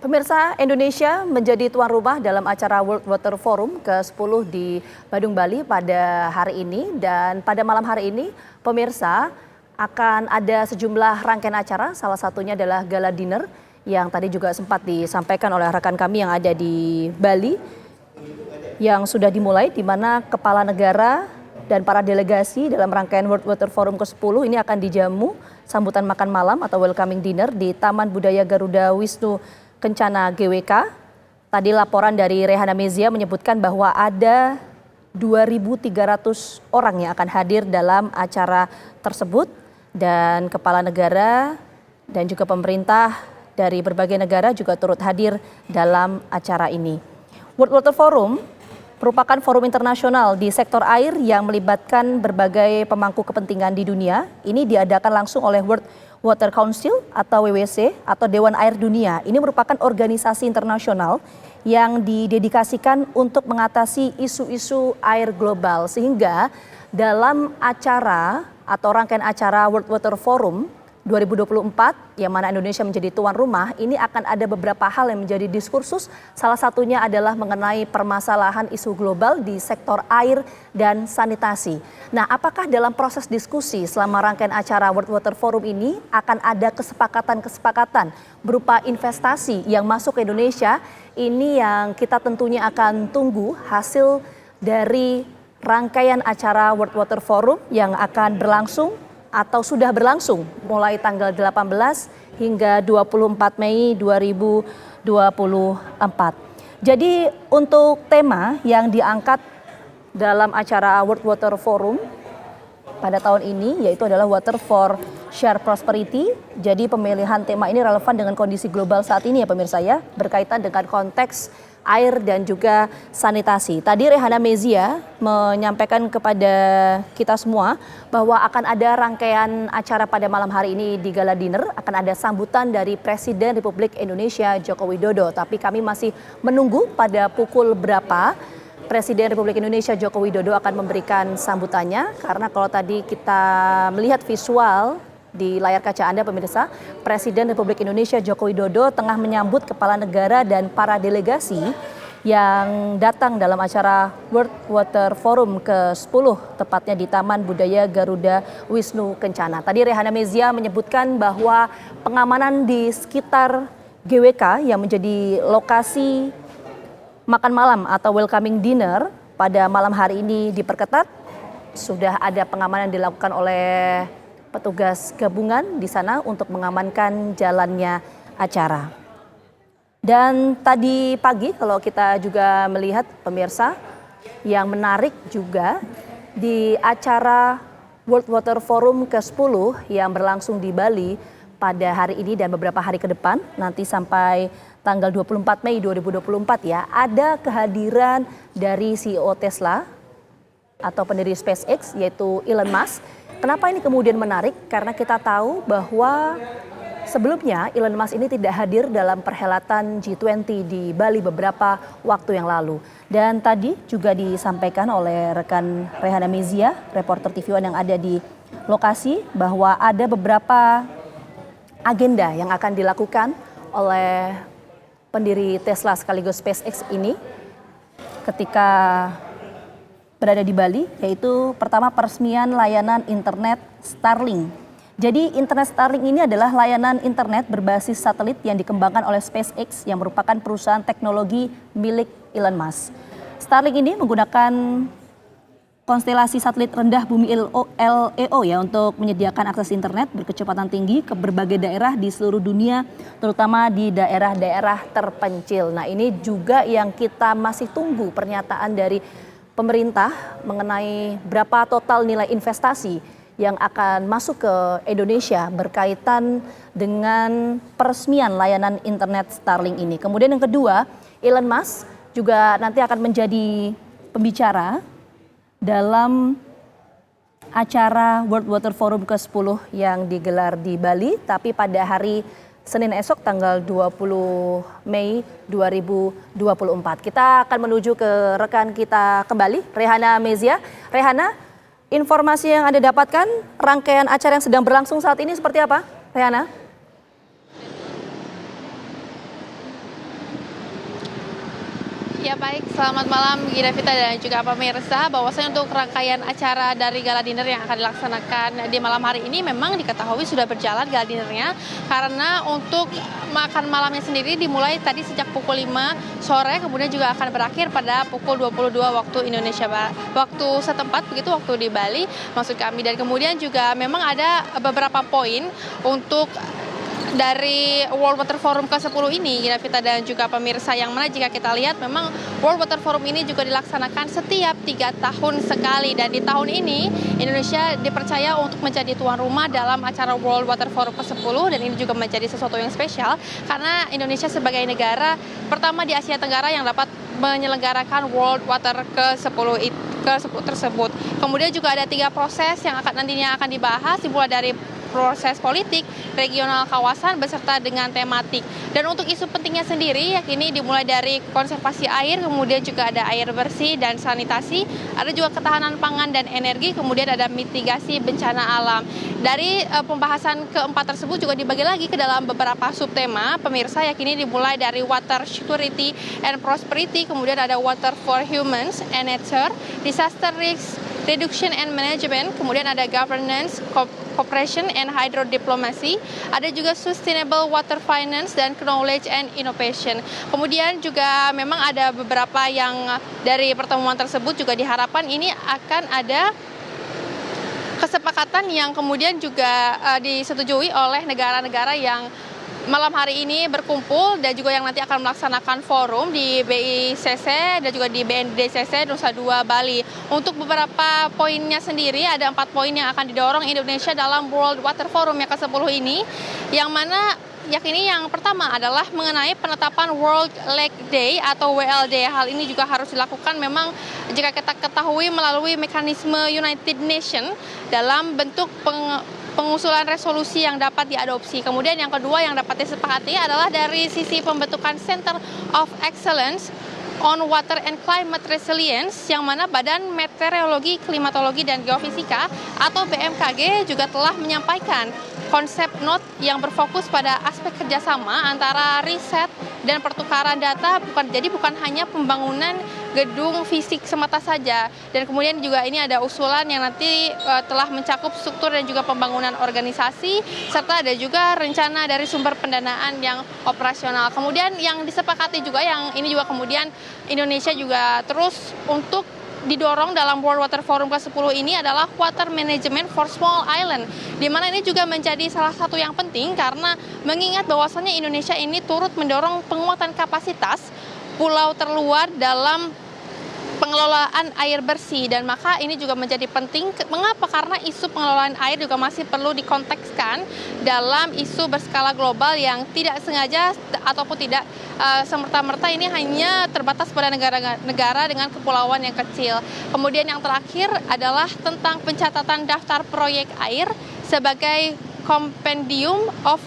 Pemirsa, Indonesia menjadi tuan rumah dalam acara World Water Forum ke-10 di Badung, Bali pada hari ini. Dan pada malam hari ini, pemirsa, akan ada sejumlah rangkaian acara, salah satunya adalah gala dinner yang tadi juga sempat disampaikan oleh rekan kami yang ada di Bali, yang sudah dimulai di mana kepala negara dan para delegasi dalam rangkaian World Water Forum ke-10 ini akan dijamu sambutan makan malam atau welcoming dinner di Taman Budaya Garuda Wisnu Kencana GWK. Tadi laporan dari Rehana Mezia menyebutkan bahwa ada 2.300 orang yang akan hadir dalam acara tersebut dan kepala negara dan juga pemerintah dari berbagai negara juga turut hadir dalam acara ini. World Water Forum merupakan forum internasional di sektor air yang melibatkan berbagai pemangku kepentingan di dunia. Ini diadakan langsung oleh World Water Council atau WWC atau Dewan Air Dunia. Ini merupakan organisasi internasional yang didedikasikan untuk mengatasi isu-isu air global. Sehingga dalam acara atau rangkaian acara World Water Forum 2024 yang mana Indonesia menjadi tuan rumah, ini akan ada beberapa hal yang menjadi diskursus. Salah satunya adalah mengenai permasalahan isu global di sektor air dan sanitasi. Nah, apakah dalam proses diskusi selama rangkaian acara World Water Forum ini akan ada kesepakatan-kesepakatan berupa investasi yang masuk ke Indonesia? Ini yang kita tentunya akan tunggu hasil dari rangkaian acara World Water Forum yang akan berlangsung atau sudah berlangsung mulai tanggal 18 hingga 24 Mei 2024. Jadi untuk tema yang diangkat dalam acara World Water Forum pada tahun ini yaitu adalah Water for Shared Prosperity. Jadi pemilihan tema ini relevan dengan kondisi global saat ini ya pemirsa ya, berkaitan dengan konteks air dan juga sanitasi. Tadi Rehana Mezia menyampaikan kepada kita semua bahwa akan ada rangkaian acara pada malam hari ini di Gala Dinner. Akan ada sambutan dari Presiden Republik Indonesia Joko Widodo. Tapi kami masih menunggu pada pukul berapa Presiden Republik Indonesia Joko Widodo akan memberikan sambutannya. Karena kalau tadi kita melihat visual di layar kaca Anda pemirsa, Presiden Republik Indonesia Joko Widodo tengah menyambut kepala negara dan para delegasi yang datang dalam acara World Water Forum ke-10 tepatnya di Taman Budaya Garuda Wisnu Kencana. Tadi Rehana Mezia menyebutkan bahwa pengamanan di sekitar GWK yang menjadi lokasi makan malam atau welcoming dinner pada malam hari ini diperketat. Sudah ada pengamanan dilakukan oleh petugas gabungan di sana untuk mengamankan jalannya acara. Dan tadi pagi kalau kita juga melihat pemirsa, yang menarik juga di acara World Water Forum ke-10 yang berlangsung di Bali pada hari ini dan beberapa hari ke depan, nanti sampai tanggal 24 Mei 2024 ya, ada kehadiran dari CEO Tesla atau pendiri SpaceX yaitu Elon Musk. Kenapa ini kemudian menarik? Karena kita tahu bahwa sebelumnya Elon Musk ini tidak hadir dalam perhelatan G20 di Bali beberapa waktu yang lalu. Dan tadi juga disampaikan oleh rekan Rehana Mezia, reporter TV One yang ada di lokasi, bahwa ada beberapa agenda yang akan dilakukan oleh pendiri Tesla sekaligus SpaceX ini ketika berada di Bali, yaitu pertama peresmian layanan internet Starlink. Jadi internet Starlink ini adalah layanan internet berbasis satelit yang dikembangkan oleh SpaceX yang merupakan perusahaan teknologi milik Elon Musk. Starlink ini menggunakan konstelasi satelit rendah bumi LEO ya untuk menyediakan akses internet berkecepatan tinggi ke berbagai daerah di seluruh dunia, terutama di daerah-daerah terpencil. Nah, ini juga yang kita masih tunggu pernyataan dari pemerintah mengenai berapa total nilai investasi yang akan masuk ke Indonesia berkaitan dengan peresmian layanan internet Starlink ini. Kemudian yang kedua, Elon Musk juga nanti akan menjadi pembicara dalam acara World Water Forum ke-10 yang digelar di Bali, tapi pada hari Senin esok tanggal 20 Mei 2024. Kita akan menuju ke rekan kita kembali, Rehana Mezia. Rehana, informasi yang Anda dapatkan, rangkaian acara yang sedang berlangsung saat ini seperti apa, Rehana? Ya baik, selamat malam Gina Vita dan juga pemirsa. Bahwasanya untuk rangkaian acara dari gala dinner yang akan dilaksanakan di malam hari ini memang diketahui sudah berjalan gala dinernya, karena untuk makan malamnya sendiri dimulai tadi sejak pukul 5 sore, kemudian juga akan berakhir pada pukul 22 waktu Indonesia waktu setempat, begitu waktu di Bali maksud kami. Dan kemudian juga memang ada beberapa poin untuk dari World Water Forum ke-10 ini, Gina Vita dan juga pemirsa, yang mana jika kita lihat memang World Water Forum ini juga dilaksanakan setiap 3 tahun sekali, dan di tahun ini Indonesia dipercaya untuk menjadi tuan rumah dalam acara World Water Forum ke-10, dan ini juga menjadi sesuatu yang spesial karena Indonesia sebagai negara pertama di Asia Tenggara yang dapat menyelenggarakan World Water ke-10 tersebut. Kemudian juga ada 3 proses yang nantinya akan dibahas, dimulai dari proses politik, regional, kawasan, beserta dengan tematik. Dan untuk isu pentingnya sendiri, yakini dimulai dari konservasi air, kemudian juga ada air bersih dan sanitasi, ada juga ketahanan pangan dan energi, kemudian ada mitigasi bencana alam. Dari pembahasan keempat tersebut juga dibagi lagi ke dalam beberapa subtema, pemirsa, yakini dimulai dari water security and prosperity, kemudian ada water for humans and nature, disaster risk reduction and management, kemudian ada governance, cooperation and hydrodiplomacy, ada juga sustainable water finance dan knowledge and innovation. Kemudian juga memang ada beberapa yang dari pertemuan tersebut juga diharapkan ini akan ada kesepakatan yang kemudian juga disetujui oleh negara-negara yang malam hari ini berkumpul dan juga yang nanti akan melaksanakan forum di BICC dan juga di BNDCC Nusa Dua Bali. Untuk beberapa poinnya sendiri ada 4 poin yang akan didorong Indonesia dalam World Water Forum yang ke-10 ini, yang mana yakini yang pertama adalah mengenai penetapan World Lake Day atau WLD. Hal ini juga harus dilakukan memang jika kita ketahui melalui mekanisme United Nations dalam bentuk pengusulan resolusi yang dapat diadopsi. Kemudian yang kedua yang dapat disepakati adalah dari sisi pembentukan Center of Excellence on Water and Climate Resilience, yang mana Badan Meteorologi, Klimatologi, dan Geofisika atau BMKG juga telah menyampaikan konsep note yang berfokus pada aspek kerjasama antara riset dan pertukaran data, bukan hanya pembangunan gedung fisik semata saja. Dan kemudian juga ini ada usulan yang nanti telah mencakup struktur dan juga pembangunan organisasi, serta ada juga rencana dari sumber pendanaan yang operasional. Kemudian yang disepakati juga, yang ini juga kemudian Indonesia juga terus untuk didorong dalam World Water Forum ke-10 ini adalah water management for small island, di mana ini juga menjadi salah satu yang penting karena mengingat bahwasannya Indonesia ini turut mendorong penguatan kapasitas pulau terluar dalam pengelolaan air bersih, dan maka ini juga menjadi penting. Mengapa? Karena isu pengelolaan air juga masih perlu dikontekskan dalam isu berskala global yang tidak sengaja ataupun tidak semerta-merta ini hanya terbatas pada negara-negara dengan kepulauan yang kecil. Kemudian yang terakhir adalah tentang pencatatan daftar proyek air sebagai compendium of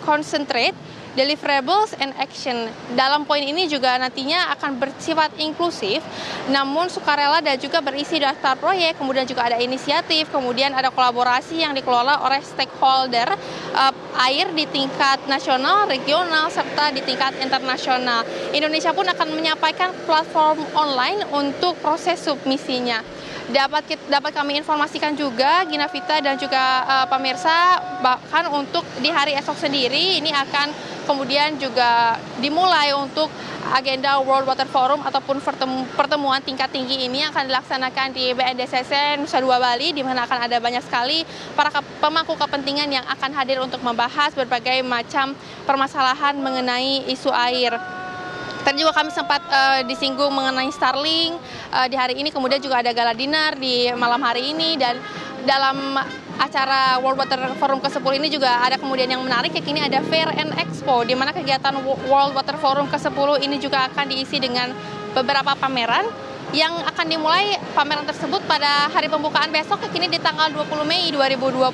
concentrate deliverables and action. Dalam poin ini juga nantinya akan bersifat inklusif, namun sukarela dan juga berisi daftar proyek, kemudian juga ada inisiatif, kemudian ada kolaborasi yang dikelola oleh stakeholder air di tingkat nasional, regional, serta di tingkat internasional. Indonesia pun akan menyampaikan platform online untuk proses submisinya. Dapat kami informasikan juga, Gina Vita dan juga pemirsa, bahkan untuk di hari esok sendiri ini akan kemudian juga dimulai untuk agenda World Water Forum ataupun pertemuan tingkat tinggi ini akan dilaksanakan di BNDCC Nusa Dua Bali, di mana akan ada banyak sekali para pemangku kepentingan yang akan hadir untuk membahas berbagai macam permasalahan mengenai isu air. Tadi juga kami sempat disinggung mengenai Starlink di hari ini, kemudian juga ada gala dinner di malam hari ini, dan dalam acara World Water Forum ke-10 ini juga ada kemudian yang menarik, yakini ada Fair and Expo, di mana kegiatan World Water Forum ke-10 ini juga akan diisi dengan beberapa pameran yang akan dimulai pameran tersebut pada hari pembukaan besok, kini di tanggal 20 Mei 2024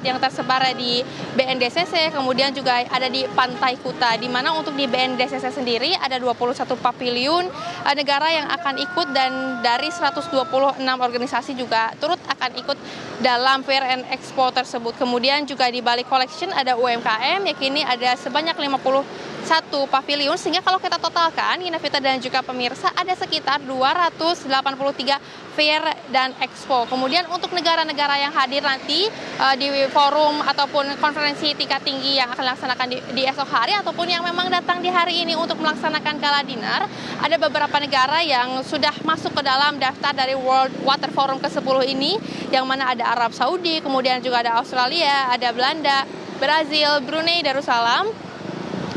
yang tersebar di BNDCC, kemudian juga ada di Pantai Kuta, di mana untuk di BNDCC sendiri ada 21 pavilion negara yang akan ikut, dan dari 126 organisasi juga turut akan ikut dalam Fair and Expo tersebut. Kemudian juga di Bali Collection ada UMKM, yakini ada sebanyak 50 satu pavilion, sehingga kalau kita totalkan, Ginavita dan juga pemirsa, ada sekitar 283 fair dan expo. Kemudian untuk negara-negara yang hadir nanti di forum ataupun konferensi tingkat tinggi yang akan dilaksanakan di esok hari, ataupun yang memang datang di hari ini untuk melaksanakan gala dinner, ada beberapa negara yang sudah masuk ke dalam daftar dari World Water Forum ke-10 ini, yang mana ada Arab Saudi, kemudian juga ada Australia, ada Belanda, Brazil, Brunei Darussalam,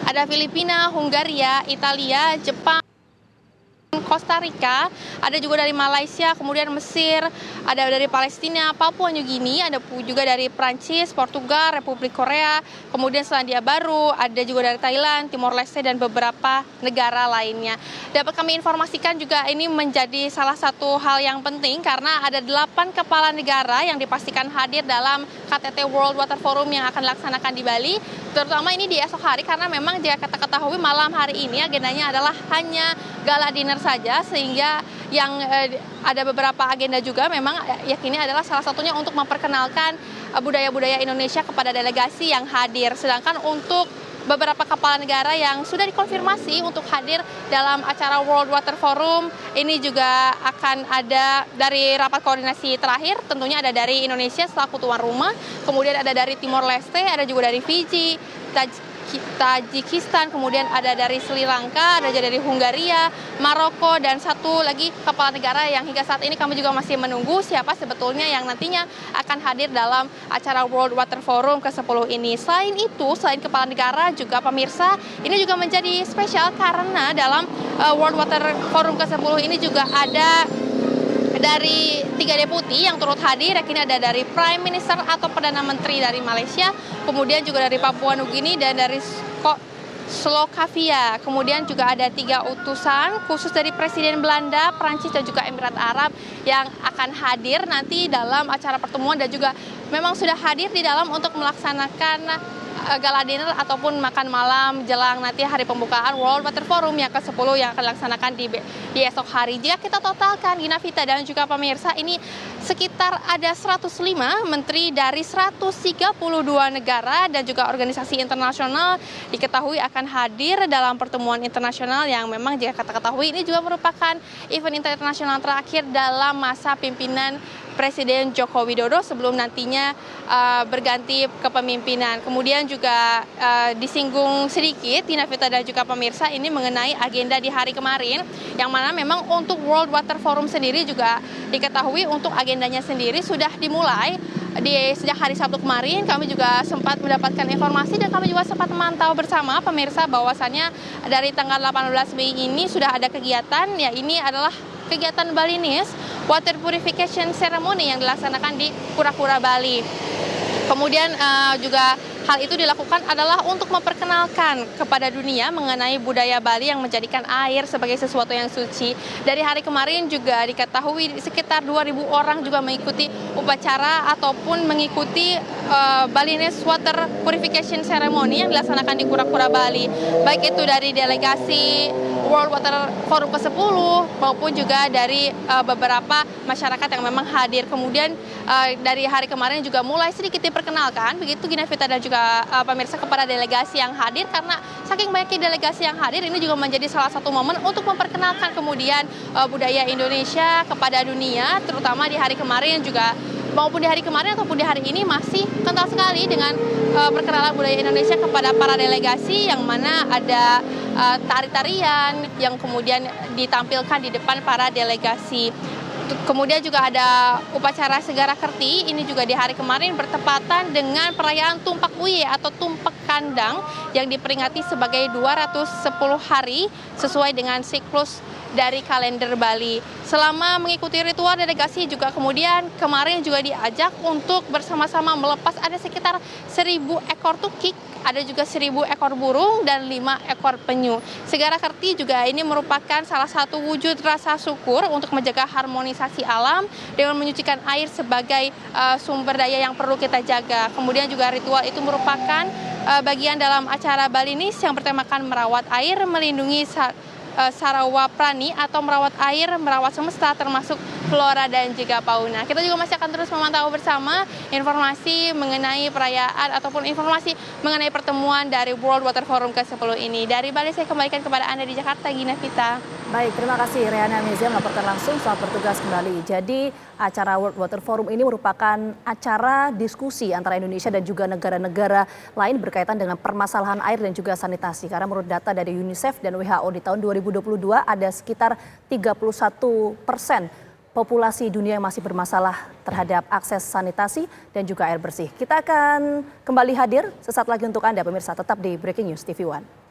ada Filipina, Hungaria, Italia, Jepang, Costa Rica, ada juga dari Malaysia, kemudian Mesir, ada dari Palestina, Papua New Guinea, ada juga dari Prancis, Portugal, Republik Korea, kemudian Selandia Baru, ada juga dari Thailand, Timor Leste, dan beberapa negara lainnya. Dapat kami informasikan juga ini menjadi salah satu hal yang penting karena ada 8 kepala negara yang dipastikan hadir dalam KTT World Water Forum yang akan dilaksanakan di Bali, terutama ini di esok hari karena memang jika kita ketahui malam hari ini agendanya adalah hanya gala dinner saja, sehingga yang ada beberapa agenda juga memang yakini adalah salah satunya untuk memperkenalkan budaya-budaya Indonesia kepada delegasi yang hadir. Sedangkan untuk beberapa kepala negara yang sudah dikonfirmasi untuk hadir dalam acara World Water Forum ini juga akan ada dari rapat koordinasi terakhir, tentunya ada dari Indonesia selaku tuan rumah, kemudian ada dari Timor Leste, ada juga dari Fiji, Tajikistan, kemudian ada dari Sri Lanka, ada juga dari Hungaria, Maroko, dan satu lagi kepala negara yang hingga saat ini kami juga masih menunggu siapa sebetulnya yang nantinya akan hadir dalam acara World Water Forum ke-10 ini. Selain itu, selain kepala negara juga pemirsa, ini juga menjadi spesial karena dalam World Water Forum ke-10 ini juga ada dari 3 deputi yang turut hadir, yakni ada dari Prime Minister atau Perdana Menteri dari Malaysia, kemudian juga dari Papua New Guinea dan dari Slovakia. Kemudian juga ada 3 utusan khusus dari Presiden Belanda, Prancis, dan juga Emirat Arab yang akan hadir nanti dalam acara pertemuan dan juga memang sudah hadir di dalam untuk melaksanakan gala dinner ataupun makan malam jelang nanti hari pembukaan World Water Forum yang ke-10 yang akan dilaksanakan di esok hari. Jika kita totalkan, Ginavita dan juga pemirsa, ini sekitar ada 105 menteri dari 132 negara dan juga organisasi internasional diketahui akan hadir dalam pertemuan internasional yang memang jika kita ketahui ini juga merupakan event internasional terakhir dalam masa pimpinan Presiden Joko Widodo sebelum nantinya berganti kepemimpinan. Kemudian juga disinggung sedikit Ginavita dan juga pemirsa ini mengenai agenda di hari kemarin, yang mana memang untuk World Water Forum sendiri juga diketahui untuk agendanya sendiri sudah dimulai sejak hari Sabtu kemarin. Kami juga sempat mendapatkan informasi dan kami juga sempat memantau bersama pemirsa bahwasannya dari tanggal 18 Mei ini sudah ada kegiatan, ya ini adalah kegiatan Balinese Water Purification Ceremony yang dilaksanakan di Kura-Kura, Bali. Kemudian juga hal itu dilakukan adalah untuk memperkenalkan kepada dunia mengenai budaya Bali yang menjadikan air sebagai sesuatu yang suci. Dari hari kemarin juga diketahui sekitar 2.000 orang juga mengikuti upacara ataupun mengikuti Balinese Water Purification Ceremony yang dilaksanakan di Kura-Kura, Bali. Baik itu dari delegasi World Water Forum ke-10 maupun juga dari beberapa masyarakat yang memang hadir. Kemudian dari hari kemarin juga mulai sedikit diperkenalkan begitu Ginavita dan juga pemirsa kepada delegasi yang hadir, karena saking banyaknya delegasi yang hadir ini juga menjadi salah satu momen untuk memperkenalkan kemudian budaya Indonesia kepada dunia, terutama di hari kemarin juga maupun di hari kemarin ataupun di hari ini masih kental sekali dengan perkenalan budaya Indonesia kepada para delegasi, yang mana ada tari-tarian yang kemudian ditampilkan di depan para delegasi. Kemudian juga ada upacara Segara Kerti, ini juga di hari kemarin bertepatan dengan perayaan Tumpak Uye atau Tumpak Kandang yang diperingati sebagai 210 hari sesuai dengan siklus dari kalender Bali. Selama mengikuti ritual, delegasi juga kemudian kemarin juga diajak untuk bersama-sama melepas ada sekitar 1.000 ekor tukik, ada juga 1.000 ekor burung dan 5 ekor penyu. Segara Kerti juga ini merupakan salah satu wujud rasa syukur untuk menjaga harmonisasi alam dengan menyucikan air sebagai sumber daya yang perlu kita jaga. Kemudian juga ritual itu merupakan bagian dalam acara Balinese yang bertemakan merawat air, melindungi Sarawa Prani atau merawat air, merawat semesta, termasuk flora dan juga fauna. Kita juga masih akan terus memantau bersama informasi mengenai perayaan ataupun informasi mengenai pertemuan dari World Water Forum ke-10 ini. Dari Bali saya kembalikan kepada Anda di Jakarta, Gina Vita. Baik, terima kasih Reana Mezia melaporkan langsung, selamat bertugas kembali. Jadi acara World Water Forum ini merupakan acara diskusi antara Indonesia dan juga negara-negara lain berkaitan dengan permasalahan air dan juga sanitasi. Karena menurut data dari UNICEF dan WHO di tahun 2022 ada sekitar 31% populasi dunia yang masih bermasalah terhadap akses sanitasi dan juga air bersih. Kita akan kembali hadir sesaat lagi untuk Anda pemirsa, tetap di Breaking News TV One.